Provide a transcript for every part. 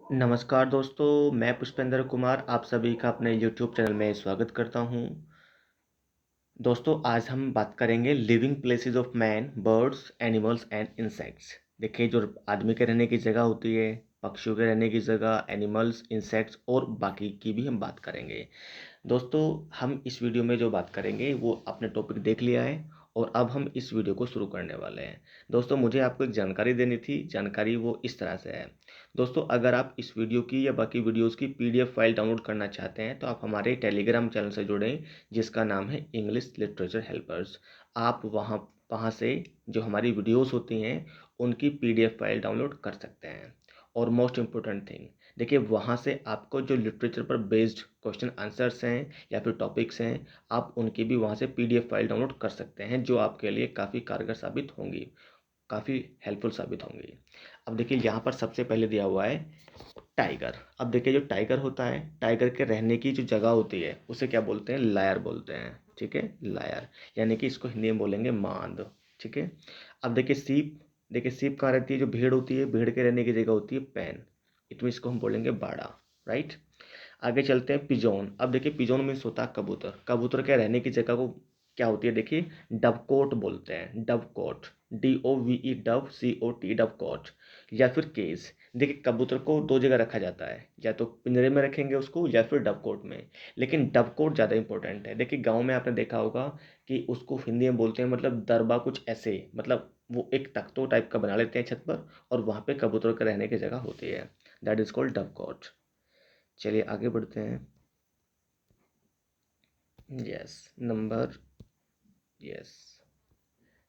नमस्कार दोस्तों, मैं पुष्पेंद्र कुमार आप सभी का अपने यूट्यूब चैनल में स्वागत करता हूं। दोस्तों आज हम बात करेंगे living places of man, birds, animals and insects. देखिए जो आदमी के रहने की जगह होती है, पक्षियों के रहने की जगह, एनिमल्स, इंसेक्ट्स और बाकी की भी हम बात करेंगे। दोस्तों हम इस वीडियो में जो बात करेंगे वो आपने टॉपिक देख लिया है और अब हम इस वीडियो को शुरू करने वाले हैं। दोस्तों मुझे आपको एक जानकारी देनी थी, जानकारी वो इस तरह से है। दोस्तों अगर आप इस वीडियो की या बाकी वीडियोस की पीडीएफ फाइल डाउनलोड करना चाहते हैं तो आप हमारे टेलीग्राम चैनल से जुड़ें जिसका नाम है इंग्लिश लिटरेचर हेल्पर्स। आप वहाँ वहाँ से जो हमारी वीडियोस होती हैं उनकी पीडीएफ फाइल डाउनलोड कर सकते हैं। और मोस्ट इम्पोर्टेंट थिंग, देखिए वहाँ से आपको जो लिटरेचर पर बेस्ड क्वेश्चन आंसर्स हैं या फिर टॉपिक्स हैं, आप उनकी भी वहाँ से पीडीएफ फाइल डाउनलोड कर सकते हैं जो आपके लिए काफ़ी कारगर साबित होंगी, काफ़ी हेल्पफुल साबित होंगी। अब देखिए यहाँ पर सबसे पहले दिया हुआ है टाइगर। अब देखिए जो टाइगर होता है, टाइगर के रहने की जो जगह होती है उसे क्या बोलते हैं? लायर बोलते हैं। ठीक है, लायर, यानी कि इसको हिंदी में बोलेंगे मांद। ठीक है। अब देखिए सीप, देखिए सीप कहाँ रहती है? जो भेड़ होती है, भेड़ के रहने की जगह होती है पेन, इट मीन इसको हम बोलेंगे बाड़ा। राइट। आगे चलते हैं पिजोन। अब देखिए पिजोन मीन्स होता है कबूतर। कबूतर के रहने की जगह को क्या होती है? देखिए डवकोट बोलते हैं, डवकोट, DOVE, डव COT, डवकोट। या फिर केज। देखिए कबूतर को दो जगह रखा जाता है, या तो पिंजरे में रखेंगे उसको या फिर डवकोट में, लेकिन डवकोट ज़्यादा इंपॉर्टेंट है। देखिए गांव में आपने देखा होगा कि उसको हिंदी में बोलते हैं मतलब दरबा कुछ ऐसे, मतलब वो एक तख्तो टाइप का बना लेते हैं छत पर और वहाँ पे कबूतर के रहने की जगह होती है। That is called dovecote. चलिए आगे बढ़ते हैं। Yes, number, yes,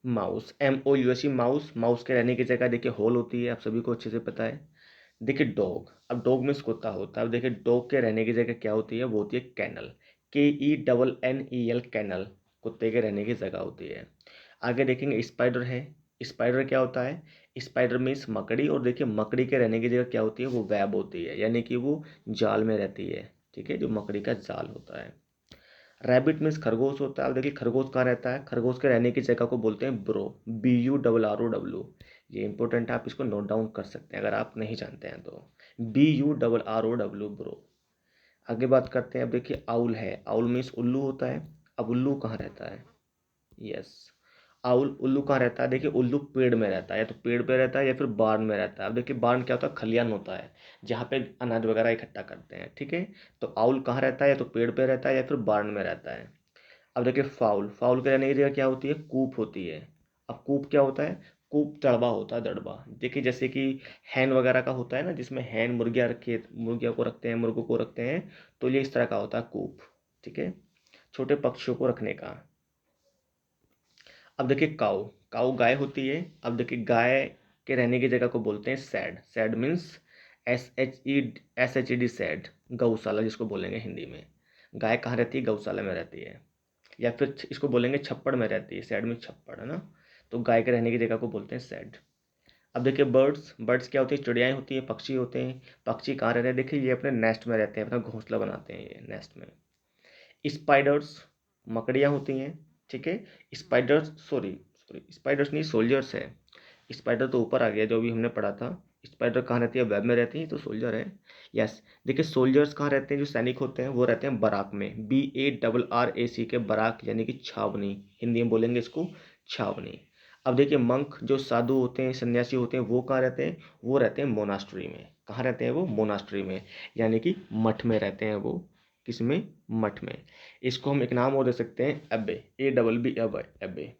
mouse, MOUSE, mouse. Mouse के रहने की जगह देखिए होल होती है, आप सभी को अच्छे से पता है। देखिए डॉग, अब डॉग मीन्स कुत्ता होता है। अब देखिए डॉग के रहने की जगह क्या होती है? वो होती है कैनल, KENNEL, कैनल, कुत्ते के रहने की जगह होती है। आगे देखेंगे स्पाइडर है। स्पाइडर क्या होता है? स्पाइडर मीन्स मकड़ी, और देखिए मकड़ी के रहने की जगह क्या होती है? वो वेब होती है, यानी कि वो जाल में रहती है। ठीक है, जो मकड़ी का जाल होता है। रैबिट मीन्स खरगोश होता है। अब देखिए खरगोश कहाँ रहता है? खरगोश के रहने की जगह को बोलते हैं ब्रो, BURROW। ये इंपॉर्टेंट है, आप इसको नोट डाउन कर सकते हैं अगर आप नहीं जानते हैं तो। BURROW, bro. आगे बात करते हैं। अब देखिए आउल है। आउल मीन्स उल्लू होता है। अब उल्लू कहाँ रहता है? यस, आउल, उल्लू कहाँ रहता है? देखिए उल्लू पेड़ में रहता है, या तो पेड़ पे रहता है या फिर बार्न में रहता है। अब देखिए बार्न क्या होता है? खलियान होता है जहाँ पे अनाज वगैरह इकट्ठा करते हैं। ठीक है, तो आउल कहाँ रहता है? या तो पेड़ पे रहता है या फिर बार्न में रहता है। अब देखिए फाउल, फाउल के रहने की जगह क्या होती है? कूप होती है। अब कूप क्या होता है? कूप दड़बा होता है, दड़बा। देखिए जैसे कि हैन वगैरह का होता है ना, जिसमें हैन मुर्गियाँ रखे, मुर्गियों को रखते हैं, मुर्गों को रखते हैं, तो ये इस तरह का होता है कूप। ठीक है, छोटे पक्षियों को रखने का। अब देखिए काऊ, काऊ गाय होती है। अब देखिए गाय के रहने की जगह को बोलते हैं sad. Sad means SHED, sad, गौशाला जिसको बोलेंगे हिंदी में। गाय कहाँ रहती है? गौशाला में रहती है। या फिर इसको बोलेंगे छप्पड़ में रहती है। सैड में छप्पड़ है ना, तो गाय के रहने की जगह को बोलते हैं सैड। अब देखिए बर्ड्स, बर्ड्स क्या होती है? चिड़ियाएँ होती हैं, पक्षी होते हैं। पक्षी कहाँ रहते हैं? देखिए ये अपने नेस्ट में रहते हैं, अपना घोंसला बनाते हैं ये नेस्ट में। स्पाइडर्स, मकड़ियाँ होती हैं। ठीक है, स्पाइडर्स, सॉरी सॉरी, स्पाइडर्स नहीं, सोल्जर्स है। स्पाइडर तो ऊपर आ गया जो भी हमने पढ़ा था। स्पाइडर कहाँ रहती है? वेब में रहती है, तो सोल्जर है। यस। देखिए सोल्जर्स कहाँ रहते हैं? जो सैनिक होते हैं वो रहते हैं बराक में, BARRAC के, बराक यानी कि छावनी, हिंदी में बोलेंगे इसको छावनी। अब देखिए मंक, जो साधु होते हैं, सन्यासी होते हैं, वो कहाँ रहते हैं? वो रहते हैं मोनास्ट्री में। कहाँ रहते हैं वो? मोनास्ट्री में, यानी कि मठ में रहते हैं वो। किसमें? मठ में। इसको हम एक नाम और दे सकते हैं, एबे, ABB, एबे।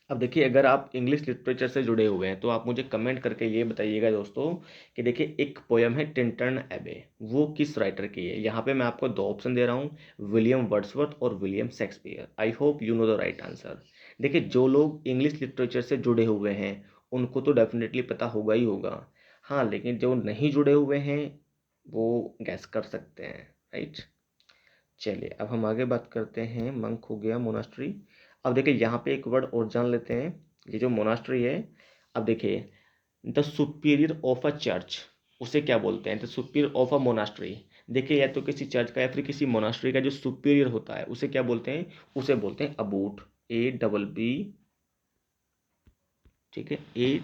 अब देखिए अगर आप इंग्लिश लिटरेचर से जुड़े हुए हैं तो आप मुझे कमेंट करके ये बताइएगा दोस्तों कि देखिए एक पोयम है टिंटन एबे, वो किस राइटर की है? यहाँ पे मैं आपको दो ऑप्शन दे रहा हूँ, विलियम वर्ड्सवर्थ और William Shakespeare. I hope you know the right answer. देखिए जो लोग इंग्लिश लिटरेचर से जुड़े हुए हैं उनको तो डेफिनेटली पता होगा ही होगा। हाँ, लेकिन जो नहीं जुड़े हुए हैं वो गैस कर सकते हैं। राइट। चलिए अब हम आगे बात करते हैं। मंक हो गया, मोनास्ट्री। अब देखिए यहाँ पे एक वर्ड और जान लेते हैं, ये जो मोनास्ट्री है। अब देखिए the superior of a church, उसे क्या बोलते हैं? The superior of a monastery. देखिए या तो किसी चर्च का या फिर किसी मोनास्ट्री का जो सुपीरियर होता है उसे क्या बोलते हैं? उसे बोलते हैं अबूट, ABB। ठीक है, ए,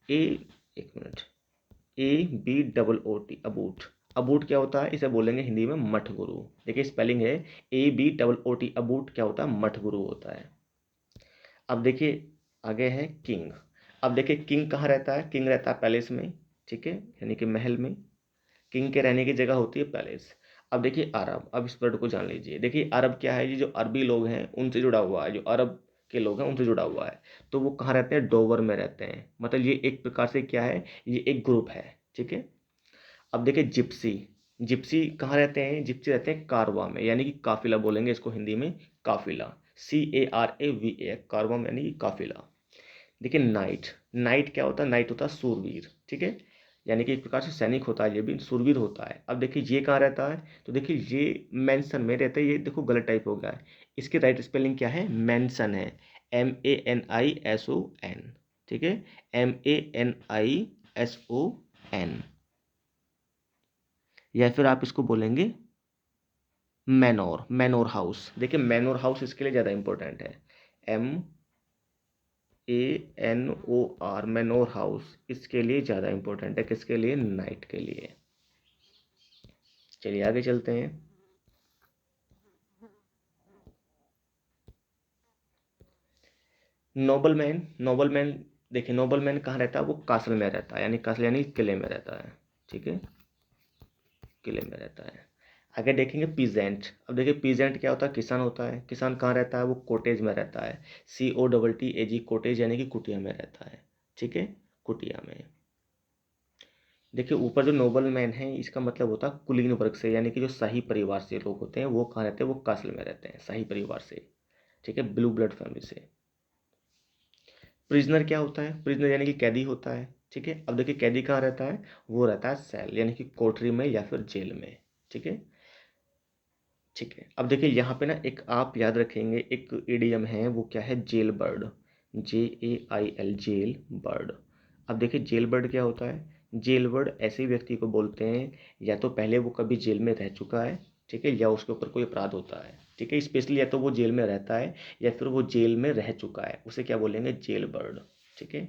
एक मिनट, ABOOT, अबूट। अबूट क्या होता है, इसे बोलेंगे हिंदी में मठ गुरु। देखिए स्पेलिंग है ABOOT, अबूट क्या होता है, मठ गुरु होता है। अब देखिए आगे है किंग। अब देखिए किंग कहाँ रहता है, किंग रहता है पैलेस में, ठीक है, यानी कि महल में। किंग के रहने की जगह होती है पैलेस। अब देखिए अरब, अब इस वर्ड को जान लीजिए। देखिए अरब क्या है, ये जो अरबी लोग हैं उनसे जुड़ा हुआ है, जो अरब के लोग हैं उनसे जुड़ा हुआ है। तो वो कहाँ रहते हैं, डोवर में रहते हैं। मतलब ये एक प्रकार से क्या है, ये एक ग्रुप है, ठीक है। अब देखिए जिप्सी। जिप्सी कहाँ रहते हैं, जिप्सी रहते हैं कारवा में, यानी कि काफिला बोलेंगे इसको हिंदी में, काफिला। CARAVA, कारवा में यानी कि काफिला। देखिए नाइट। नाइट क्या होता है, नाइट होता है सूरवीर, ठीक है, यानी कि एक प्रकार से सैनिक होता है, ये भी सूरवीर होता है। अब देखिए ये कहाँ रहता है, तो देखिए ये मेंशन में रहता है। ये देखो गलत टाइप हो गया है, इसकी राइट स्पेलिंग क्या है, मेंशन है, MANISON, ठीक है, MANISON। या फिर आप इसको बोलेंगे मैनोर, मैनोर हाउस। देखिए मैनोर हाउस इसके लिए ज़्यादा इंपॉर्टेंट है, MANOR, मैनोर हाउस इसके लिए ज़्यादा इंपॉर्टेंट है, किसके लिए, नाइट के लिए। चलिए आगे चलते हैं। नोबलमैन। नोबलमैन, देखिए नोबलमैन कहाँ रहता है, वो कासल में रहता है, यानी कासल यानी किले में रहता है, ठीक है, किले में रहता है। आगे देखेंगे पीजेंट। अब देखिए पीजेंट क्या होता है, किसान होता है। किसान कहाँ रहता है, वो कोटेज में रहता है, COTTAG, कोटेज यानी कि कुटिया में रहता है, ठीक है, कुटिया में। देखिए ऊपर जो नोबल मैन है इसका मतलब होता है कुलीन वर्ग से, यानी कि जो शाही परिवार से लोग होते हैं वो कहाँ रहते हैं, वो कासल में रहते हैं, शाही परिवार से, ठीक है, ब्लू ब्लड फैमिली से। प्रिजनर क्या होता है, प्रिजनर यानी कि कैदी होता है, ठीक है। अब देखिए कैदी कहाँ रहता है, वो रहता है सेल यानी कि कोठरी में या फिर जेल में, ठीक है, ठीक है। अब देखिए यहाँ पे ना एक आप याद रखेंगे, एक इडियम है, वो क्या है, jail bird, JAIL, jail bird. अब देखिए जेल बर्ड क्या होता है, जेल बर्ड ऐसे व्यक्ति को बोलते हैं या तो पहले वो कभी जेल में रह चुका है, ठीक है, या उसके ऊपर कोई अपराध होता है, ठीक है, स्पेशली या तो वो जेल में रहता है या फिर वो जेल में रह चुका है, उसे क्या बोलेंगे, जेल बर्ड, ठीक है।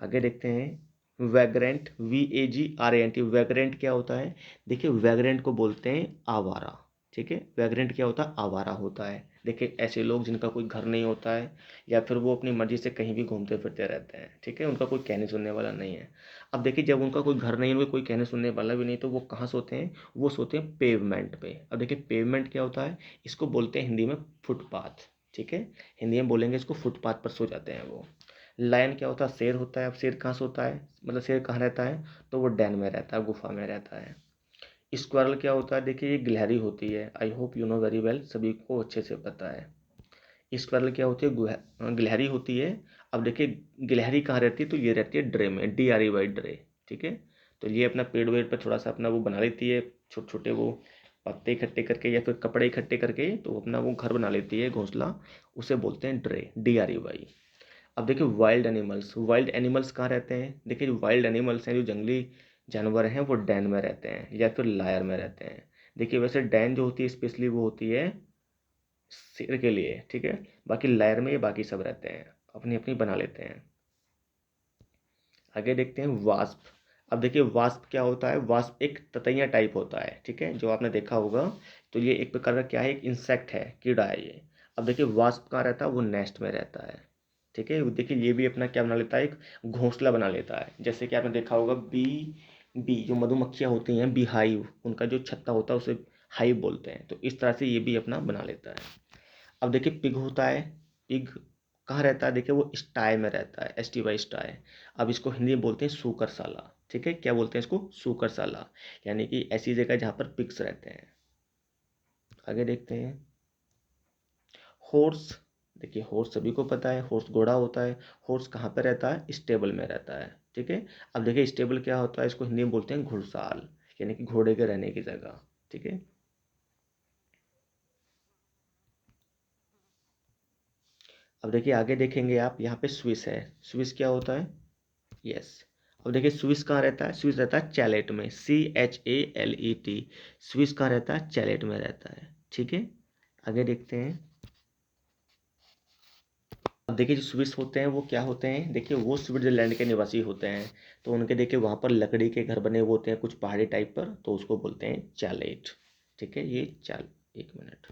आगे देखते हैं वैग्रेंट, VAGRANT। वैग्रेंट क्या होता है, देखिए वैग्रेंट को बोलते हैं आवारा, ठीक है, वैग्रेंट क्या होता है, आवारा होता है। देखिए ऐसे लोग जिनका कोई घर नहीं होता है या फिर वो अपनी मर्जी से कहीं भी घूमते फिरते रहते हैं, ठीक है, उनका कोई कहने सुनने वाला नहीं है। अब देखिए जब उनका कोई घर नहीं है, उनका कोई कहने सुनने वाला भी नहीं, तो वो कहाँ सोते हैं, वो सोते हैं पेवमेंट पे। अब देखिए पेवमेंट क्या होता है, इसको बोलते हैं हिंदी में फुटपाथ, ठीक है, हिंदी में बोलेंगे इसको फुटपाथ पर सो जाते हैं वो। लायन क्या होता है, शेर होता है। अब शेर कहाँ सोता है, मतलब शेर कहाँ रहता है, तो वो डैन में रहता है, गुफा में रहता है। स्क्वायरल क्या होता है, देखिए ये गिलहरी होती है, I hope you know very well, सभी को अच्छे से पता है। स्क्वायरल क्या होती है, गिलहरी होती है। अब देखिए गिलहरी कहाँ रहती है, तो ये रहती है ड्रे में, DREY, ड्रे, ठीक है। तो ये अपना पेड़ वेड़ पर थोड़ा सा अपना वो बना लेती है, छोटे छोटे वो पत्ते इकट्ठे करके या फिर कपड़े इकट्ठे करके, तो अपना वो घर बना लेती है, घोंसला, उसे बोलते हैं ड्रे, DREY। अब देखिए वाइल्ड एनिमल्स। वाइल्ड एनिमल्स कहाँ रहते हैं, देखिए जो वाइल्ड एनिमल्स हैं, जो जंगली जानवर हैं, वो डैन में रहते हैं या फिर लायर में रहते हैं। देखिए वैसे डैन जो होती है स्पेशली वो होती है शेर के लिए, ठीक है, बाकी लायर में ये बाकी सब रहते हैं, अपनी अपनी बना लेते हैं। आगे देखते हैं वास्प। अब देखिए वास्प क्या होता है, वास्प एक ततैया टाइप होता है, ठीक है, जो आपने देखा होगा। तो ये एक प्रकार का क्या है, एक इंसेक्ट है, कीड़ा है ये। अब देखिए वास्प कहाँ रहता है, वो नेस्ट में रहता है, ठीक है। देखिए ये भी अपना क्या बना लेता है, एक घोंसला बना लेता है, जैसे कि आपने देखा होगा बी, जो मधुमक्खियाँ होती हैं, बी हाइव, उनका जो छत्ता होता है उसे हाइव बोलते हैं, तो इस तरह से ये भी अपना बना लेता है। अब देखिए पिग होता है। पिग कहाँ रहता है, देखिए वो स्टाई में रहता है, STY, स्टाई। अब इसको हिंदी में बोलते हैं सूकरशाला, ठीक है, क्या बोलते हैं इसको, सूकरशाला, यानी कि ऐसी जगह जहाँ पर पिग्स रहते हैं। आगे देखते हैं हॉर्स। देखिए हॉर्स सभी को पता है, हॉर्स घोड़ा होता है। हॉर्स कहाँ पे रहता है, स्टेबल में रहता है, ठीक है। अब देखिए स्टेबल क्या होता है, इसको हिंदी में बोलते हैं घुड़साल, यानी कि घोड़े के रहने की जगह, ठीक है। अब देखिए आगे देखेंगे आप, यहाँ पे स्विस है। स्विस क्या होता है, यस। अब देखिए स्विस कहाँ रहता है, स्विस रहता है चैलेट में, CHALET। स्विस कहाँ रहता है, चैलेट में रहता है, ठीक है। आगे देखते हैं अब देखिए जो स्विस होते हैं वो क्या होते हैं, देखिए वो स्विट्जरलैंड के निवासी होते हैं, तो उनके देखिए वहाँ पर लकड़ी के घर बने हुए होते हैं कुछ पहाड़ी टाइप पर, तो उसको बोलते हैं चालेट। ठीक है, ये चाल, एक मिनट,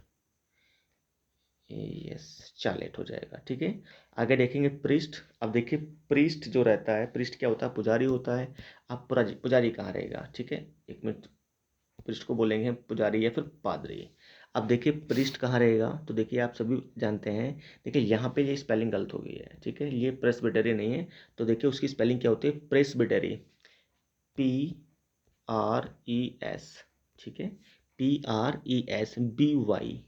यस, चालेट हो जाएगा। ठीक है, आगे देखेंगे प्रिस्ट। अब देखिए प्रिस्ट जो रहता है, प्रिस्ट क्या होता है, पुजारी होता है। अब पुजारी कहाँ रहेगा, ठीक है, एक मिनट, प्रिस्ट को बोलेंगे पुजारी या फिर पादरी। अब देखिए प्रिस्ट कहाँ रहेगा, तो देखिए आप सभी जानते हैं, देखिए यहाँ पे ये स्पेलिंग गलत हो गई है, ठीक है, ये प्रेस्बिटरी नहीं है, तो देखिए उसकी स्पेलिंग क्या होती है, प्रेस्बिटरी, PRES, ठीक है, PRESBYTERY,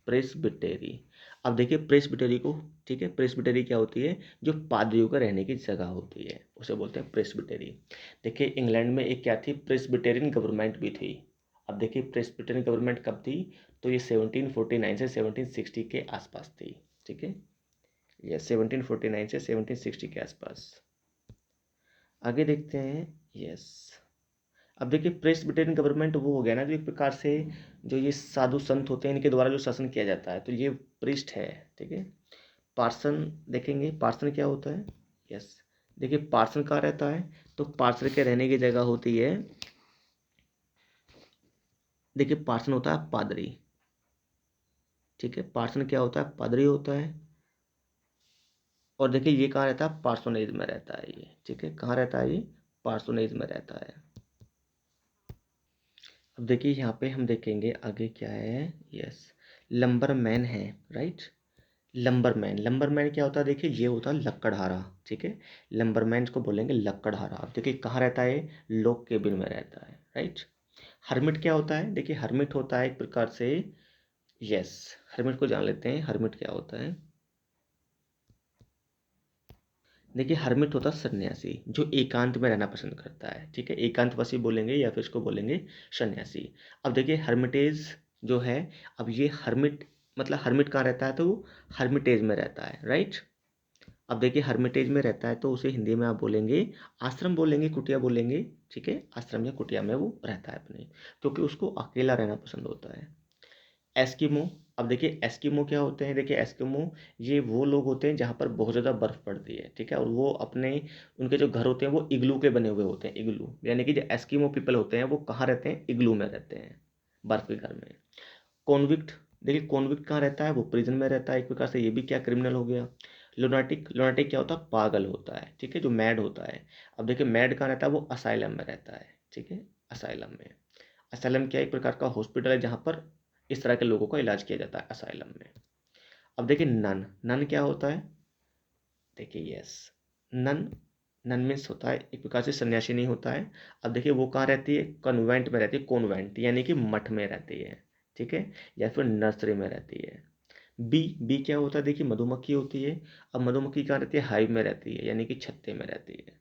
प्रेस्बिटेरी। अब देखिए प्रेस्बिटेरी को, ठीक है, प्रेस्बिटेरी क्या होती है, जो पादरियों का रहने की जगह होती है, उसे बोलते हैं प्रेस्बिटेरी। देखिए इंग्लैंड में एक क्या थी, प्रेस्बिटेरियन गवर्नमेंट भी थी। अब देखिए प्रेस्बिटेरियन गवर्नमेंट कब थी, तो ये 1749 से 1760 के आसपास थी। ठीक है, ये 1749 से 1760 के आसपास। आगे देखते हैं, यस। अब देखिए प्रेस्बिटेरियन गवर्नमेंट वो हो गया ना, जो एक प्रकार से जो ये साधु संत होते हैं इनके द्वारा जो शासन किया जाता है, तो ये प्रिस्ट है। ठीक है, पार्सन देखेंगे, पार्सन क्या होता है, यस, देखिए पार्सन कहाँ रहता है, तो पार्सन के रहने की जगह होती है, देखिए पार्सन होता है पादरी। ठीक है, पार्सन क्या होता है, पादरी होता है। और देखिए ये कहाँ रहता है, पार्सोनेज में रहता है ये। ठीक है, कहाँ रहता है ये, पार्सोनेज में रहता है। अब देखिए यहाँ पे हम देखेंगे आगे क्या है, यस, लंबरमैन है, राइट। लंबरमैन, लंबरमैन क्या होता है, देखिए ये होता है लकड़हारा। ठीक है, लंबरमैन को बोलेंगे लकड़हारा। अब देखिए कहाँ रहता है, लॉग केबिन में रहता है, राइट। हर्मिट क्या होता है, देखिए हर्मिट होता है एक प्रकार से, यस, हर्मिट को जान लेते हैं, हर्मिट क्या होता है। देखिए हर्मिट होता है सन्यासी, जो एकांत में रहना पसंद करता है। ठीक है, एकांतवासी बोलेंगे या फिर इसको बोलेंगे सन्यासी। अब देखिए हर्मिटेज जो है, अब ये हर्मिट मतलब हर्मिट कहाँ रहता है, तो वो हर्मिटेज में रहता है, राइट। अब देखिए हर्मिटेज में रहता है तो उसे हिंदी में आप बोलेंगे आश्रम, बोलेंगे कुटिया बोलेंगे। ठीक है, आश्रम या कुटिया में वो रहता है अपने, क्योंकि उसको अकेला रहना पसंद होता है। एस्किमो, अब देखिए एस्किमो क्या होते हैं, देखिए एस्किमो ये वो लोग होते हैं जहाँ पर बहुत ज़्यादा बर्फ़ पड़ती है। ठीक है, और वो अपने, उनके जो घर होते हैं वो इग्लू के बने हुए होते हैं, इग्लू, यानी कि जो एस्किमो पीपल होते हैं वो कहाँ रहते हैं, इग्लू में रहते हैं, बर्फ़ के घर में। कॉन्विक्ट, देखिए कॉन्विक्ट कहाँ रहता है, वो प्रिजन में रहता है, एक प्रकार से ये भी क्या, क्रिमिनल हो गया। लुनाटिक, लुनाटिक क्या होता है, पागल होता है। ठीक है, जो मैड होता है। अब देखिए मैड कहाँ रहता है, वो असाइलम में रहता है। ठीक है, असाइलम में, असाइलम क्या एक प्रकार का हॉस्पिटल है जहाँ पर इस तरह के लोगों का इलाज किया जाता है, असाइलम में। अब देखिए नन, नन क्या होता है, देखिए यस, नन, नन मीन्स होता है एक प्रकार से सन्यासी नहीं होता है। अब देखिए वो कहाँ रहती है, कॉन्वेंट में रहती है, कॉन्वेंट यानी कि मठ में रहती है। ठीक है, या फिर नर्सरी में रहती है। बी, बी क्या होता है, देखिए मधुमक्खी होती है। अब मधुमक्खी कहाँ रहती है, हाइव में रहती है, यानी कि छत्ते में रहती है।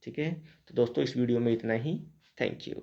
ठीक है, तो दोस्तों इस वीडियो में इतना ही। Thank you.